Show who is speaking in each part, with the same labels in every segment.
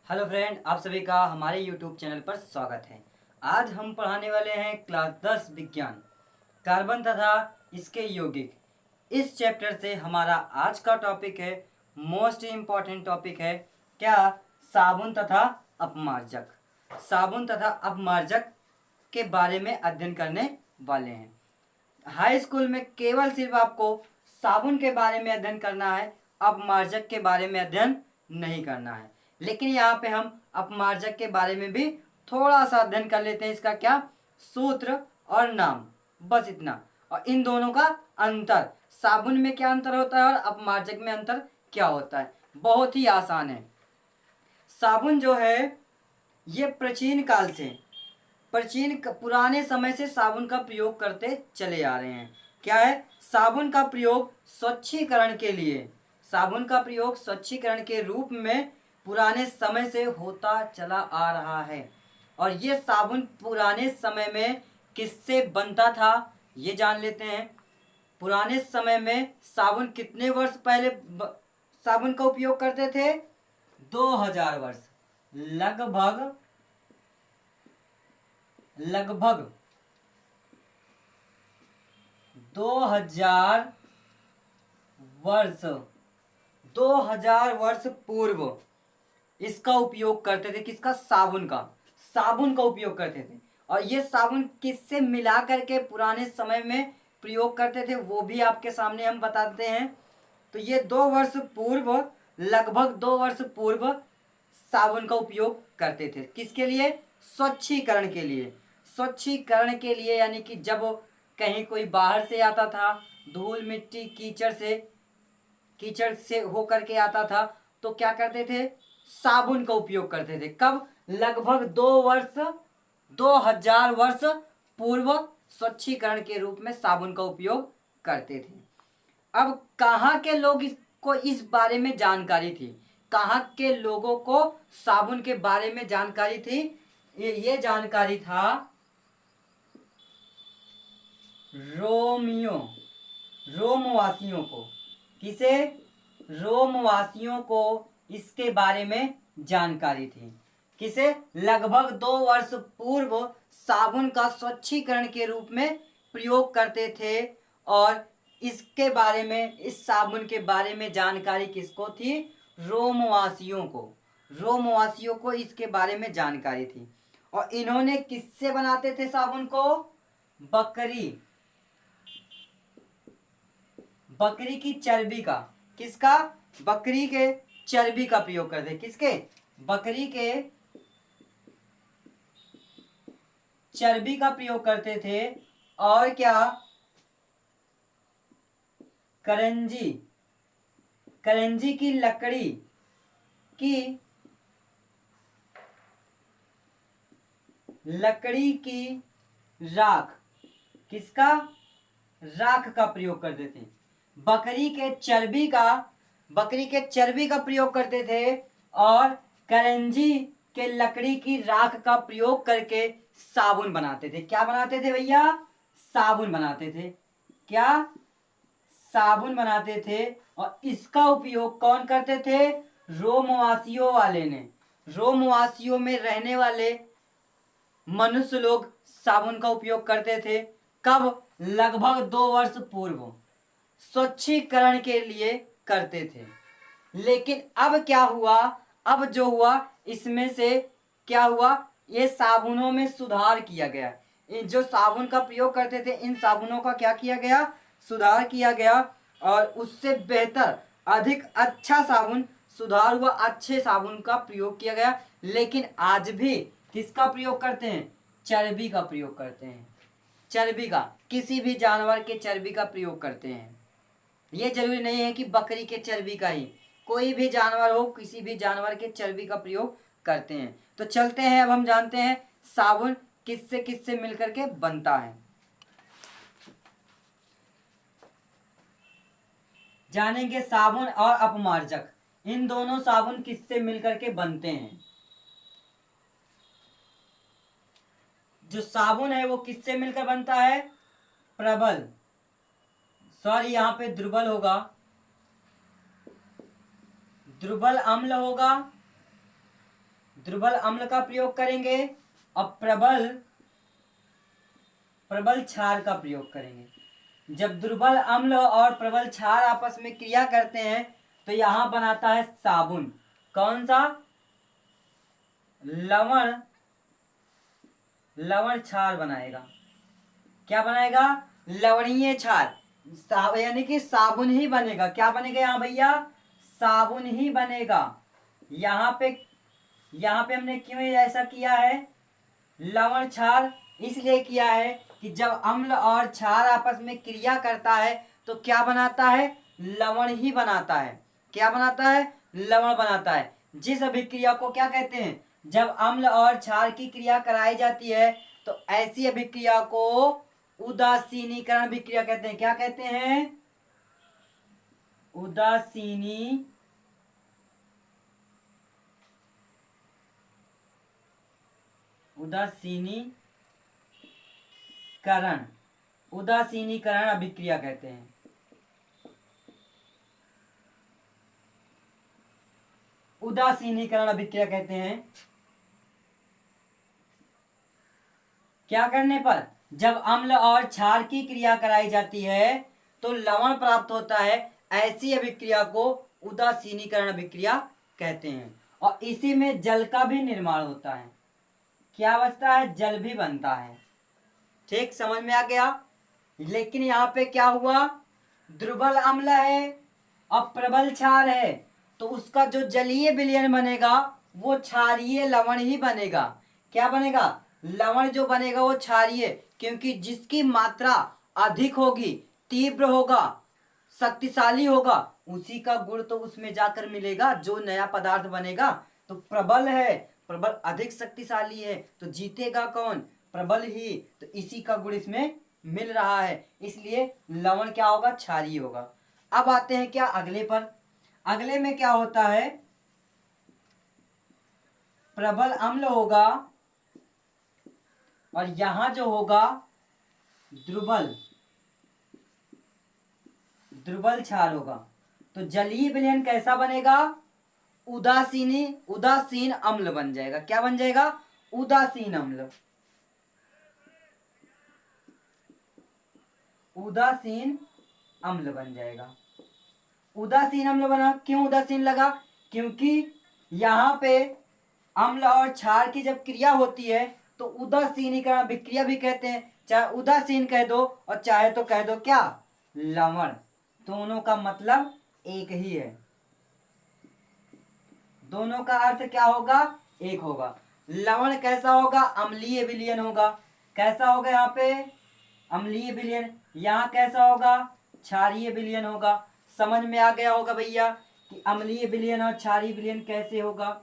Speaker 1: Hello friend, आप सभी का हमारे यूट्यूब चैनल पर स्वागत है। आज हम पढ़ाने वाले हैं क्लास 10 विज्ञान, कार्बन तथा इसके यौगिक। इस चैप्टर से हमारा आज का टॉपिक है, मोस्ट इम्पॉर्टेंट टॉपिक है क्या, साबुन तथा अपमार्जक। साबुन तथा अपमार्जक के बारे में अध्ययन करने वाले हैं। हाई स्कूल में केवल सिर्फ आपको साबुन के बारे में अध्ययन करना है, अपमार्जक के बारे में अध्ययन नहीं करना है। लेकिन यहाँ पे हम अपमार्जक के बारे में भी थोड़ा सा अध्ययन कर लेते हैं। इसका क्या सूत्र और नाम, बस इतना। और इन दोनों का अंतर, साबुन में क्या अंतर होता है और अपमार्जक में अंतर क्या होता है, बहुत ही आसान है। साबुन जो है ये प्राचीन काल से, पुराने समय से साबुन का प्रयोग करते चले आ रहे हैं। क्या है, साबुन का प्रयोग स्वच्छीकरण के लिए, साबुन का प्रयोग स्वच्छीकरण के रूप में पुराने समय से होता चला आ रहा है। और ये साबुन पुराने समय में किससे बनता था ये जान लेते हैं। पुराने समय में साबुन कितने वर्ष पहले साबुन का उपयोग करते थे? 2000 वर्ष, लगभग लगभग 2000 वर्ष, 2000 वर्ष पूर्व इसका उपयोग करते थे। किसका? साबुन का, साबुन का उपयोग करते थे। और ये साबुन किससे मिला करके पुराने समय में प्रयोग करते थे वो भी आपके सामने हम बताते हैं। तो ये 2 वर्ष पूर्व, लगभग 2 वर्ष पूर्व साबुन का उपयोग करते थे। किसके लिए? स्वच्छीकरण के लिए। स्वच्छीकरण के लिए यानी कि जब कहीं कोई बाहर से आता था, धूल मिट्टी कीचड़ से होकर के आता था, तो क्या करते थे? साबुन का उपयोग करते थे। कब? लगभग 2000 वर्ष पूर्व स्वच्छीकरण के रूप में साबुन का उपयोग करते थे। अब कहाँ के लोग इसको इस बारे में जानकारी थी? कहाँ के लोगों को साबुन के बारे में जानकारी थी? ये जानकारी था रोमवासियों को। किसे? रोमवासियों को इसके बारे में जानकारी थी। किसे? लगभग 2 वर्ष पूर्व साबुन का स्वच्छीकरण के रूप में प्रयोग करते थे। और इसके बारे में, इस साबुन के बारे में जानकारी किसको थी? रोमवासियों को। रोमवासियों को इसके बारे में जानकारी थी। और इन्होंने किससे बनाते थे साबुन को? बकरी की चर्बी का। किसका? बकरी के चर्बी का प्रयोग करते। किसके? बकरी के चर्बी का प्रयोग करते थे। और क्या? करंजी की लकड़ी की राख। किसका? राख का प्रयोग करते थे। बकरी के चर्बी का प्रयोग करते थे। और करंजी के लकड़ी की राख का प्रयोग करके साबुन बनाते थे। क्या बनाते थे भैया? साबुन बनाते थे। क्या? साबुन बनाते थे। और इसका उपयोग कौन करते थे? रोमवासियों वाले ने। रोमवासियों में रहने वाले मनुष्य लोग साबुन का उपयोग करते थे। कब? लगभग 2 वर्ष पूर्व स्वच्छीकरण के लिए करते थे। लेकिन अब क्या हुआ? अब जो हुआ इसमें से क्या हुआ? ये साबुनों में सुधार किया गया। इन जो साबुन का प्रयोग करते थे, इन साबुनों का क्या किया गया? सुधार किया गया। और उससे बेहतर, अधिक अच्छा साबुन, सुधार हुआ, अच्छे साबुन का प्रयोग किया गया। लेकिन आज भी किसका प्रयोग करते हैं? चर्बी का प्रयोग करते हैं। चर्बी का, किसी भी जानवर के चर्बी का प्रयोग करते हैं। ये जरूरी नहीं है कि बकरी के चर्बी का ही, कोई भी जानवर हो, किसी भी जानवर के चर्बी का प्रयोग करते हैं। तो चलते हैं, अब हम जानते हैं साबुन किससे किससे मिलकर के बनता है। जानेंगे साबुन और अपमार्जक, इन दोनों साबुन किससे मिलकर के बनते हैं। जो साबुन है वो किससे मिलकर बनता है? प्रबल, सॉरी यहां पे दुर्बल होगा, दुर्बल अम्ल होगा दुर्बल अम्ल का प्रयोग करेंगे और प्रबल प्रबल क्षार का प्रयोग करेंगे। जब दुर्बल अम्ल और प्रबल क्षार आपस में क्रिया करते हैं तो यहां बनता है साबुन। कौन सा? लवण लवण क्षार बनाएगा। क्या बनाएगा? लवणीय क्षार। यानी कि साबुन ही बनेगा। क्या बनेगा यहाँ भैया? साबुन ही बनेगा। यहाँ पे हमने क्यों ऐसा किया है? लवण क्षार इसलिए किया है कि जब अम्ल और क्षार आपस में क्रिया करता है तो क्या बनाता है? लवण ही बनाता है। क्या बनाता है? लवण बनाता है। जिस अभिक्रिया को क्या कहते हैं? जब अम्ल और क्षार की क्रिया कराई जाती है तो ऐसी अभिक्रिया को उदासीनीकरण अभिक्रिया कहते हैं। क्या कहते हैं? उदासीनीकरण अभिक्रिया कहते हैं। उदासीनीकरण अभिक्रिया कहते हैं। क्या करने पर? जब अम्ल और क्षार की क्रिया कराई जाती है तो लवण प्राप्त होता है। ऐसी अभिक्रिया को उदासीनीकरण अभिक्रिया कहते हैं। और इसी में जल का भी निर्माण होता है। क्या बचता है? जल भी बनता है। ठीक, समझ में आ गया? लेकिन यहाँ पे क्या हुआ? दुर्बल अम्ल है और प्रबल क्षार है तो उसका जो जलीय विलयन बनेगा वो क्षारीय लवण ही बनेगा। क्या बनेगा? लवण जो बनेगा वो क्षारीय, क्योंकि जिसकी मात्रा अधिक होगी, तीव्र होगा, शक्तिशाली होगा, उसी का गुण तो उसमें जाकर मिलेगा। जो नया पदार्थ बनेगा तो प्रबल है, प्रबल अधिक शक्तिशाली है तो जीतेगा कौन? प्रबल ही। तो इसी का गुण इसमें मिल रहा है, इसलिए लवण क्या होगा? क्षारीय होगा। अब आते हैं क्या अगले पर। अगले में क्या होता है? प्रबल अम्ल होगा और यहां जो होगा द्रुबल क्षार होगा। तो जलीय विलयन कैसा बनेगा? उदासीन अम्ल बन जाएगा। क्या बन जाएगा? उदासीन अम्ल। उदासीन अम्ल बन जाएगा। उदासीन अम्ल बना। क्यों उदासीन लगा? क्योंकि यहाँ पे अम्ल और क्षार की जब क्रिया होती है तो उदासीनीकरण अभिक्रिया भी कहते हैं। चाहे उदासीन कह दो और चाहे तो कह दो क्या? लवण। दोनों का मतलब एक ही है। दोनों का अर्थ क्या होगा? एक होगा। लवण कैसा होगा? अम्लीय विलयन होगा। कैसा होगा यहाँ पे? अम्लीय विलयन। यहाँ कैसा होगा? क्षारीय विलयन होगा। समझ में आ गया होगा भैया कि अम्लीय विलयन और क्षारीय विलयन कैसे होगा।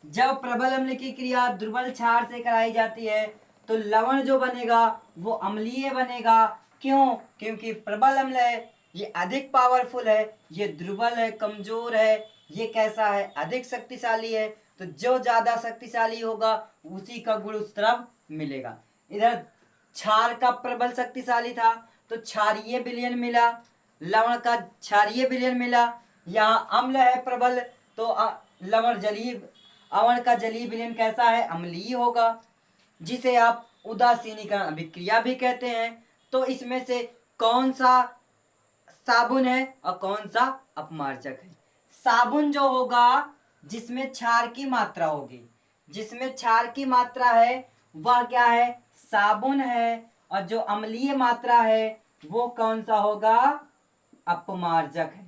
Speaker 1: जब प्रबल अम्ल की क्रिया दुर्बल क्षार से कराई जाती है तो लवण जो बनेगा वो अम्लीय बनेगा। क्यों? क्योंकि प्रबल अम्ल है, ये अधिक पावरफुल है, ये दुर्बल है, कमजोर है। ये कैसा है? अधिक शक्तिशाली है। तो जो ज्यादा शक्तिशाली होगा उसी का गुण उस तरफ मिलेगा। इधर क्षार का प्रबल शक्तिशाली था तो क्षारीय विलयन मिला, लवण का क्षारीय विलयन मिला। यहाँ अम्ल है प्रबल तो लवण जलीय, अवण का जलीय विलयन कैसा है? अम्लीय होगा, जिसे आप उदासीनीकरण अभिक्रिया भी कहते हैं। तो इसमें से कौन सा साबुन है और कौन सा अपमार्जक है? साबुन जो होगा जिसमें क्षार की मात्रा होगी, जिसमें क्षार की मात्रा है वह क्या है? साबुन है। और जो अम्लीय मात्रा है वो कौन सा होगा? अपमार्जक है।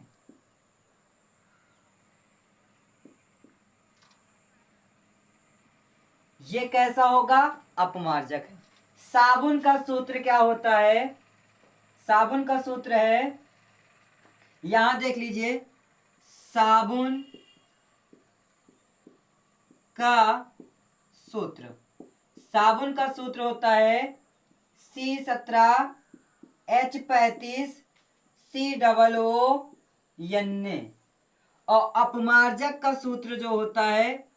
Speaker 1: ये कैसा होगा? अपमार्जक है। साबुन का सूत्र क्या होता है? साबुन का सूत्र है, यहां देख लीजिए, साबुन का सूत्र, साबुन का सूत्र होता है C17H35COO। और अपमार्जक का सूत्र जो होता है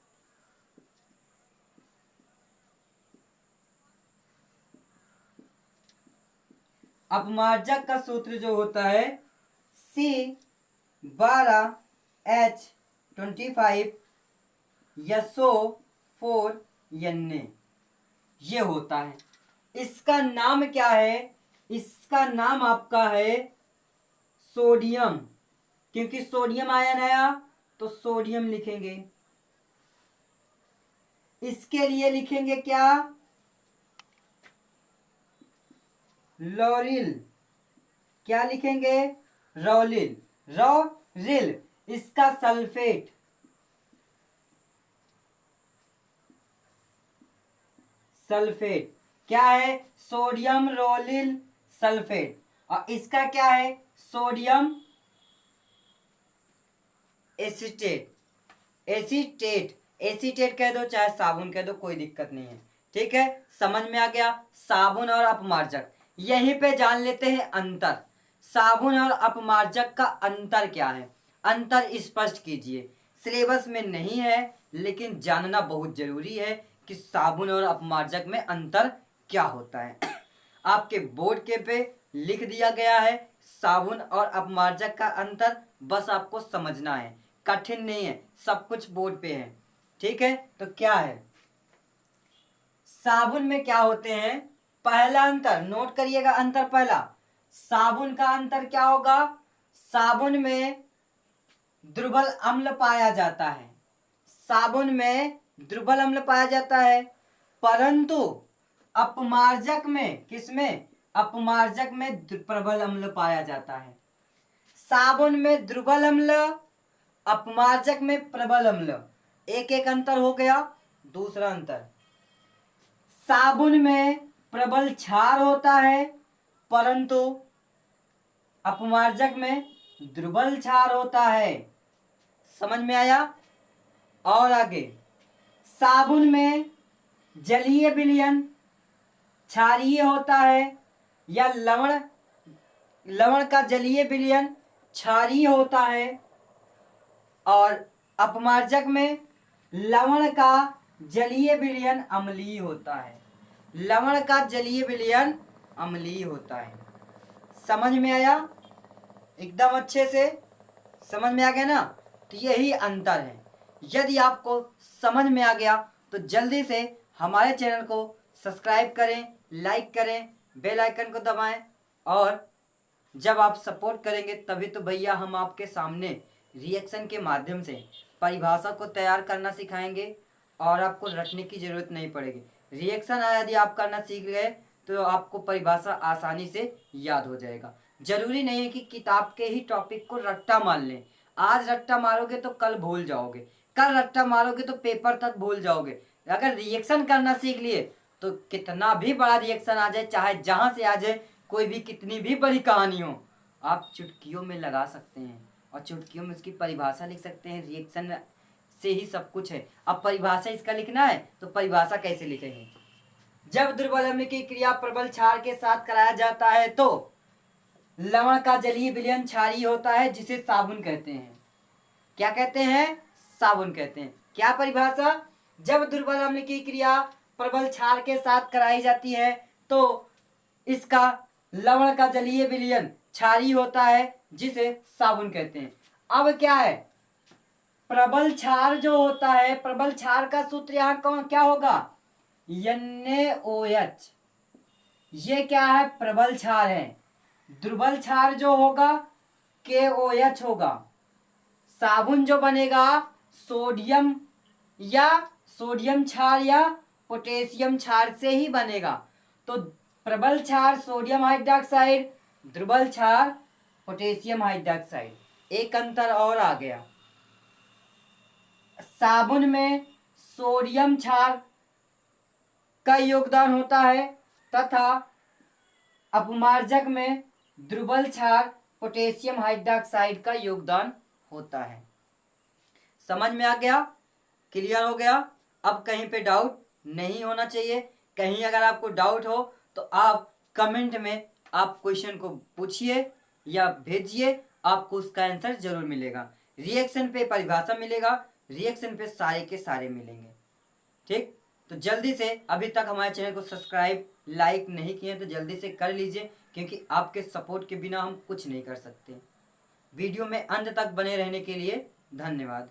Speaker 1: अपमार्जक का सूत्र जो होता है C12H25 यसो फोर यन्ने, ये होता है। इसका नाम क्या है? इसका नाम आपका है सोडियम, क्योंकि सोडियम आयन आया तो सोडियम लिखेंगे। इसके लिए लिखेंगे क्या? लॉरिल। क्या लिखेंगे? रॉलिल। रॉरिल। इसका सल्फेट, सल्फेट क्या है? Sodium lauryl sulphate. और इसका क्या है? Sodium acetate. एसीटेट, एसीटेट कह दो चाहे साबुन कह दो, कोई दिक्कत नहीं है। ठीक है, समझ में आ गया। साबुन और अपमार्जक, यहीं पे जान लेते हैं अंतर। साबुन और अपमार्जक का अंतर क्या है? अंतर स्पष्ट कीजिए। सिलेबस में नहीं है लेकिन जानना बहुत जरूरी है कि साबुन और अपमार्जक में अंतर क्या होता है। आपके बोर्ड के पे लिख दिया गया है साबुन और अपमार्जक का अंतर, बस आपको समझना है, कठिन नहीं है, सब कुछ बोर्ड पे है। ठीक है, तो क्या है साबुन में क्या होते हैं? पहला अंतर नोट करिएगा। अंतर पहला, साबुन का अंतर क्या होगा? साबुन में द्रुवल अम्ल पाया जाता है। साबुन में द्रुवल अम्ल पाया जाता है, परंतु अपमार्जक में, किसमें? अपमार्जक में प्रबल अम्ल पाया जाता है। साबुन में द्रुवल अम्ल, अपमार्जक में प्रबल अम्ल। एक एक अंतर हो गया। दूसरा अंतर, साबुन में प्रबल क्षार होता है परंतु अपमार्जक में द्रुवल क्षार होता है। समझ में आया? और आगे, साबुन में जलीय विलयन क्षारीय होता है, या लवण, लवण का जलीय विलयन क्षारीय होता है, और अपमार्जक में लवण का जलीय विलयन अम्लीय होता है। लवण का जलीय विलयन अम्लीय होता है। समझ में आया? एकदम अच्छे से समझ में आ गया ना? तो यही अंतर है। यदि आपको समझ में आ गया तो जल्दी से हमारे चैनल को सब्सक्राइब करें, लाइक करें, बेल आइकन को दबाएं, और जब आप सपोर्ट करेंगे तभी तो भैया हम आपके सामने रिएक्शन के माध्यम से परिभाषा को तैयार करना सिखाएंगे और आपको रटने की जरूरत नहीं पड़ेगी। रिएक्शन यदि आप करना सीख गए तो आपको परिभाषा आसानी से याद हो जाएगा। जरूरी नहीं है कि किताब के ही टॉपिक को रट्टा मार लें। आज रट्टा मारोगे तो कल भूल जाओगे, कल रट्टा मारोगे तो पेपर तक भूल जाओगे। अगर रिएक्शन करना सीख लिए तो कितना भी बड़ा रिएक्शन आ जाए, चाहे जहां से आ जाए, कोई भी कितनी भी बड़ी कहानी हो, आप चुटकियों में लगा सकते हैं और चुटकियों में उसकी परिभाषा लिख सकते हैं। रिएक्शन से ही सब कुछ है। अब परिभाषा इसका लिखना है तो परिभाषा कैसे लिखेंगे? जब दुर्बल अम्ल की क्रिया प्रबल क्षार के साथ कराया जाता है तो लवण का जलीय विलयन क्षारीय होता है, जिसे साबुन कहते हैं। क्या कहते हैं? साबुन कहते हैं। क्या परिभाषा? जब दुर्बल अम्ल की क्रिया प्रबल क्षार के साथ कराई जाती है तो इसका लवण का जलीय विलयन क्षारीय होता है, जिसे साबुन कहते हैं। अब क्या है? प्रबल क्षार जो होता है, प्रबल क्षार का सूत्र यहाँ कौन क्या होगा? NaOH। ये क्या है? प्रबल क्षार है। दुर्बल क्षार जो होगा KOH होगा। साबुन जो बनेगा सोडियम या सोडियम क्षार या पोटेशियम क्षार से ही बनेगा। तो प्रबल क्षार सोडियम हाइड्रोक्साइड, दुर्बल क्षार पोटेशियम हाइड्रोक्साइड। एक अंतर और आ गया, साबुन में सोडियम क्षार का योगदान होता है तथा अपमार्जक में दुर्बल क्षार पोटेशियम हाइड्रोक्साइड का योगदान होता है। समझ में आ गया? क्लियर हो गया? अब कहीं पे डाउट नहीं होना चाहिए। कहीं अगर आपको डाउट हो तो आप कमेंट में आप क्वेश्चन को पूछिए या भेजिए, आपको उसका आंसर जरूर मिलेगा। रिएक्शन पे परिभाषा मिलेगा, रिएक्शन पे सारे के सारे मिलेंगे। ठीक, तो जल्दी से, अभी तक हमारे चैनल को सब्सक्राइब लाइक नहीं किए तो जल्दी से कर लीजिए, क्योंकि आपके सपोर्ट के बिना हम कुछ नहीं कर सकते। वीडियो में अंत तक बने रहने के लिए धन्यवाद।